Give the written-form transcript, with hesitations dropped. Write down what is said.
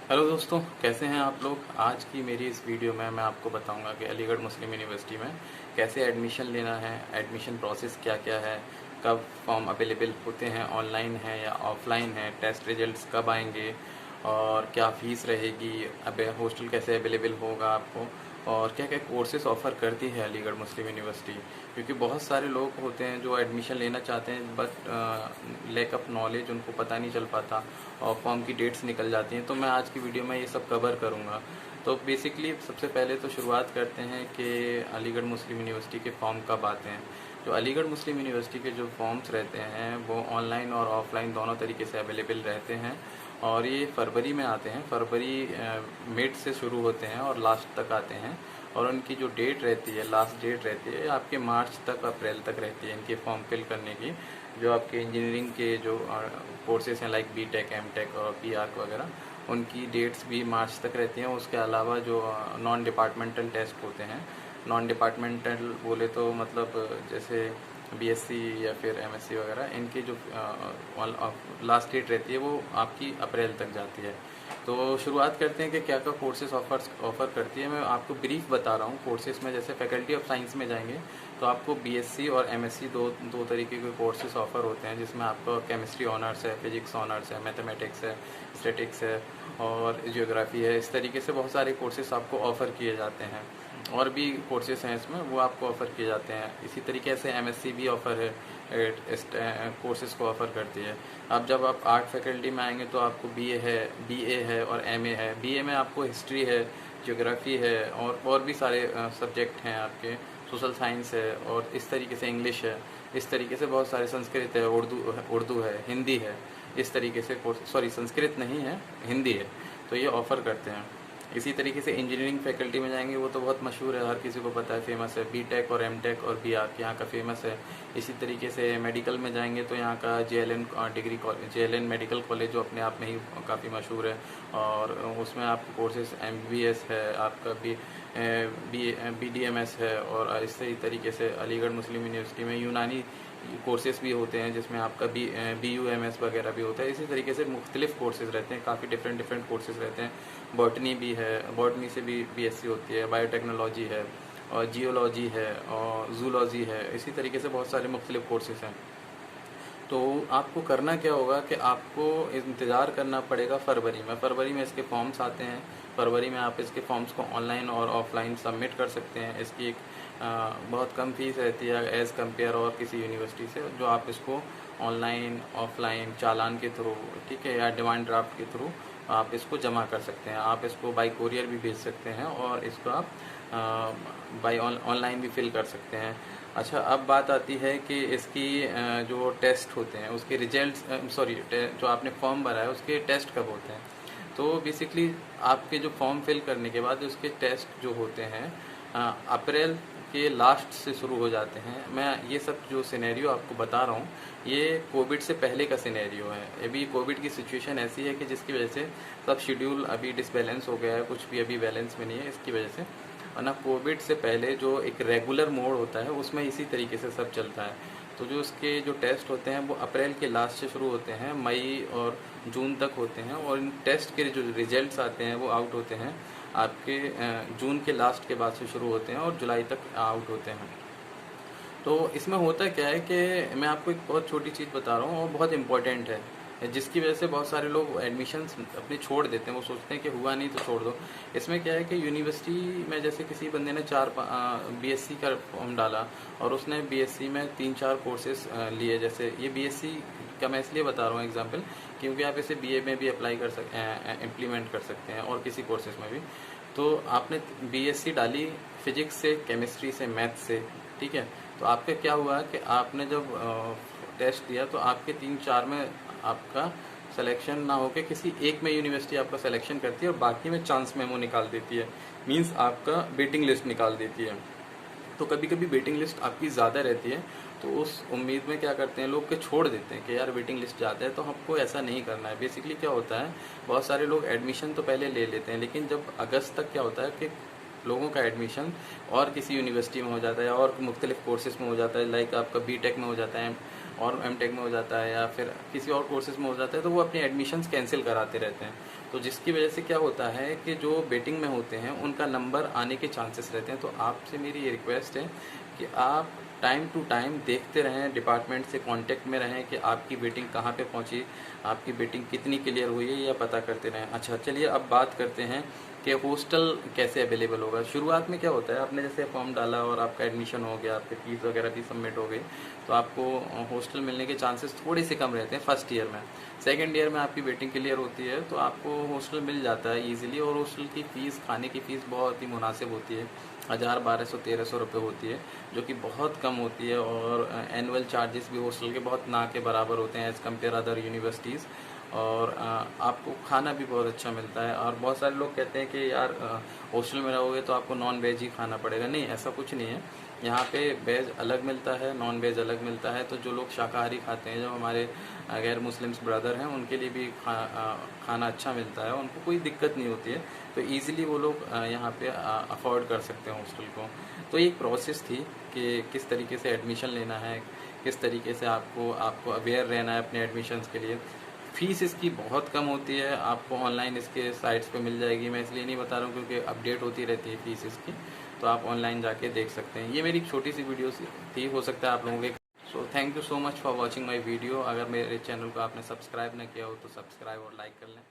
Hello दोस्तों, कैसे हैं आप लोग। आज की मेरी इस वीडियो में मैं आपको बताऊंगा कि अलीगढ़ मुस्लिम यूनिवर्सिटी में कैसे एडमिशन लेना है, एडमिशन प्रोसेस क्या क्या है, कब फॉर्म अवेलेबल होते हैं, ऑनलाइन है या ऑफलाइन है, टेस्ट रिजल्ट्स कब आएंगे और क्या फ़ीस रहेगी, अब हॉस्टल कैसे अवेलेबल होगा आपको, और क्या क्या कोर्सेज ऑफ़र करती है अलीगढ़ मुस्लिम यूनिवर्सिटी। क्योंकि बहुत सारे लोग होते हैं जो एडमिशन लेना चाहते हैं बट लैक ऑफ नॉलेज, उनको पता नहीं चल पाता और फॉर्म की डेट्स निकल जाती हैं। तो मैं आज की वीडियो में ये सब कवर करूँगा। तो बेसिकली सबसे पहले तो शुरुआत करते हैं कि अलीगढ़ मुस्लिम यूनिवर्सिटी के फॉर्म कब आते हैं। जो अलीगढ़ मुस्लिम यूनिवर्सिटी के जो फॉर्म्स रहते हैं वो ऑनलाइन और ऑफलाइन दोनों तरीके से अवेलेबल रहते हैं और ये फरवरी में आते हैं। फरवरी मिड से शुरू होते हैं और लास्ट तक आते हैं और उनकी जो डेट रहती है, लास्ट डेट रहती है आपके मार्च तक, अप्रैल तक रहती है इनके फॉर्म फिल करने की। जो आपके इंजीनियरिंग के जो कोर्सेज हैं लाइक बीटेक, एमटेक और पीआर वगैरह, उनकी डेट्स भी मार्च तक रहती हैं। उसके अलावा जो नॉन डिपार्टमेंटल टेस्ट होते हैं, नॉन डिपार्टमेंटल बोले तो मतलब जैसे बीएससी या फिर एमएससी वगैरह, इनकी जो लास्ट डेट रहती है वो आपकी अप्रैल तक जाती है। तो शुरुआत करते हैं कि क्या क्या कोर्सेज ऑफ़र करती है। मैं आपको ब्रीफ बता रहा हूँ कोर्सेज में। जैसे फैकल्टी ऑफ साइंस में जाएंगे तो आपको बीएससी और एमएससी दो तरीके के कोर्सेज ऑफ़र होते हैं, जिसमें आपको केमिस्ट्री ऑनर्स है, फिजिक्स ऑनर्स है, मैथमेटिक्स है, स्टैटिक्स है और जियोग्राफी है। इस तरीके से बहुत सारे कोर्सेज आपको ऑफ़र किए जाते हैं और भी कोर्सेज हैं इसमें, वो आपको ऑफ़र किए जाते हैं। इसी तरीके से एमएससी भी ऑफ़र है, इस कोर्सेज़ को ऑफ़र करती है। अब जब आप आर्ट फैकल्टी में आएंगे तो आपको बीए है और एमए है। बीए में आपको हिस्ट्री है, ज्योग्राफी है और भी सारे सब्जेक्ट हैं आपके, सोशल साइंस है और इस तरीके से इंग्लिश है। इस तरीके से बहुत सारे, संस्कृत है, उर्दू है, हिंदी है। इस तरीके से कोर्स, सॉरी संस्कृत नहीं है, हिंदी है। तो ये ऑफ़र करते हैं। इसी तरीके से इंजीनियरिंग फैकल्टी में जाएंगे, वो तो बहुत मशहूर है, हर किसी को पता है, फेमस है। बीटेक और एमटेक और बीआर यहाँ का फेमस है। इसी तरीके से मेडिकल में जाएंगे तो यहाँ का JLN degree college, JLN medical college जो अपने आप में ही काफ़ी मशहूर है और उसमें आपके कोर्सेज एमबीबीएस है, आपका बीडीएमएस है। और इसी तरीके से अलीगढ़ मुस्लिम यूनिवर्सिटी में यूनानी कोर्सेज भी होते हैं, जिसमें आपका बीयूएमएस वगैरह भी होता है। इसी तरीके से मुख्तलिफ कोर्सेज रहते हैं, काफ़ी डिफरेंट कोर्सेज रहते हैं। बॉटनी भी है, बॉटनी से भी बीएससी होती है, बायोटेक्नोलॉजी है और जियोलॉजी है और जूलॉजी है। इसी तरीके से बहुत सारे मुख्तलिफ कोर्सेज हैं। तो आपको करना क्या होगा कि आपको इंतज़ार करना पड़ेगा फरवरी में इसके फॉर्म्स आते हैं। फरवरी में आप इसके फॉर्म्स को ऑनलाइन और ऑफलाइन सबमिट कर सकते हैं। इसकी एक बहुत कम फीस रहती है एज़ कम्पेयर और किसी यूनिवर्सिटी से, जो आप इसको ऑनलाइन, ऑफलाइन, चालान के थ्रू, ठीक है, या डिमांड ड्राफ्ट के थ्रू आप इसको जमा कर सकते हैं। आप इसको बाई कोरियर भी भेज सकते हैं और इसको आप बाई ऑनलाइन भी फिल कर सकते हैं। अच्छा, अब बात आती है कि इसकी जो टेस्ट होते हैं उसके रिजल्ट्स, सॉरी, जो आपने फॉर्म भरा है उसके टेस्ट कब होते हैं। तो बेसिकली आपके जो फॉर्म फिल करने के बाद उसके टेस्ट जो होते हैं अप्रैल के लास्ट से शुरू हो जाते हैं। मैं ये सब जो सिनेरियो आपको बता रहा हूँ ये कोविड से पहले का सिनेरियो है। अभी कोविड की सिचुएशन ऐसी है कि जिसकी वजह से सब शेड्यूल अभी डिसबैलेंस हो गया है, कुछ भी अभी बैलेंस में नहीं है इसकी वजह से। वरना कोविड से पहले जो एक रेगुलर मोड होता है उसमें इसी तरीके से सब चलता है। तो जो उसके जो टेस्ट होते हैं वो अप्रैल के लास्ट से शुरू होते हैं, मई और जून तक होते हैं और इन टेस्ट के जो रिजल्ट्स आते हैं वो आउट होते हैं आपके जून के लास्ट के बाद से शुरू होते हैं और जुलाई तक आउट होते हैं। तो इसमें होता क्या है कि मैं आपको एक बहुत छोटी चीज़ बता रहा हूँ और बहुत इंपॉर्टेंट है, जिसकी वजह से बहुत सारे लोग एडमिशन्स अपने छोड़ देते हैं। वो सोचते हैं कि हुआ नहीं तो छोड़ दो। इसमें क्या है कि यूनिवर्सिटी में जैसे किसी बंदे ने बीएससी का फॉर्म डाला और उसने बीएससी में 3-4 कोर्सेज लिए। जैसे ये बीएससी का मैं इसलिए बता रहा हूँ एग्जाम्पल, क्योंकि आप इसे बीए में भी अप्लाई कर सकते, इम्प्लीमेंट कर सकते हैं और किसी कोर्सेज में भी। तो आपने बीएससी डाली फिजिक्स से, केमिस्ट्री से, मैथ से, ठीक है। तो आपका क्या हुआ कि आपने जब टेस्ट दिया तो आपके 3-4 में आपका सिलेक्शन ना होके किसी एक में यूनिवर्सिटी आपका सिलेक्शन करती है और बाकी में चांस मेमो निकाल देती है, मींस आपका वेटिंग लिस्ट निकाल देती है। तो कभी कभी वेटिंग लिस्ट आपकी ज़्यादा रहती है तो उस उम्मीद में क्या करते हैं लोग के छोड़ देते हैं कि यार वेटिंग लिस्ट ज़्यादा है। तो हमको ऐसा नहीं करना है। बेसिकली क्या होता है, बहुत सारे लोग एडमिशन तो पहले ले लेते हैं, लेकिन जब अगस्त तक क्या होता है कि लोगों का एडमिशन और किसी यूनिवर्सिटी में हो जाता है और मुख्तलिफ कोर्सेज में हो जाता है, लाइक आपका बीटेक में हो जाता है और एमटेक में हो जाता है या फिर किसी और कोर्सेज में हो जाता है, तो वो अपने एडमिशन्स कैंसिल कराते रहते हैं। तो जिसकी वजह से क्या होता है कि जो वेटिंग में होते हैं उनका नंबर आने के चांसेस रहते हैं। तो आपसे मेरी ये रिक्वेस्ट है कि आप टाइम टू टाइम देखते रहें, डिपार्टमेंट से कांटेक्ट में रहें कि आपकी वेटिंग कहाँ पे पहुँची, आपकी वेटिंग कितनी क्लियर हुई है, यह पता करते रहें। अच्छा चलिए अब बात करते हैं कि हॉस्टल कैसे अवेलेबल होगा। शुरुआत में क्या होता है, आपने जैसे फॉर्म डाला और आपका एडमिशन हो गया, आपके फीस वगैरह भी सबमिट हो गई, तो आपको हॉस्टल मिलने के चांसेस थोड़े से कम रहते हैं फर्स्ट ईयर में। सेकंड ईयर में आपकी वेटिंग क्लियर होती है तो आपको हॉस्टल मिल जाता है ईजिली, और हॉस्टल की फ़ीस, खाने की फ़ीस बहुत ही मुनासिब होती है, 1000, 1200, 1300 रुपये होती है, जो कि बहुत कम होती है। और एनुअल चार्जेस भी हॉस्टल के बहुत ना के बराबर होते हैं एज़ कम्पेयर अदर यूनिवर्सिटीज़। और आपको खाना भी बहुत अच्छा मिलता है। और बहुत सारे लोग कहते हैं कि यार हॉस्टल में रहोगे तो आपको नॉन वेज ही खाना पड़ेगा। नहीं, ऐसा कुछ नहीं है। यहाँ पे वेज अलग मिलता है, नॉन वेज अलग मिलता है। तो जो लोग शाकाहारी खाते हैं, जो हमारे गैर मुस्लिम्स ब्रदर हैं, उनके लिए भी खाना अच्छा मिलता है, उनको कोई दिक्कत नहीं होती है। तो ईज़िली वो लोग यहाँ पे अफोर्ड कर सकते हैं हॉस्टल को। तो ये एक प्रोसेस थी कि किस तरीके से एडमिशन लेना है, किस तरीके से आपको अवेयर रहना है अपने एडमिशन्स के लिए। फ़ीस इसकी बहुत कम होती है, आपको ऑनलाइन इसके साइट्स पे मिल जाएगी। मैं इसलिए नहीं बता रहा हूँ क्योंकि अपडेट होती रहती है फ़ीस इसकी, तो आप ऑनलाइन जाके देख सकते हैं। ये मेरी एक छोटी सी वीडियो थी, हो सकता है आप लोगों के। So thank you so much for watching my video. अगर मेरे चैनल को आपने सब्सक्राइब ना किया हो तो सब्सक्राइब और लाइक कर लें।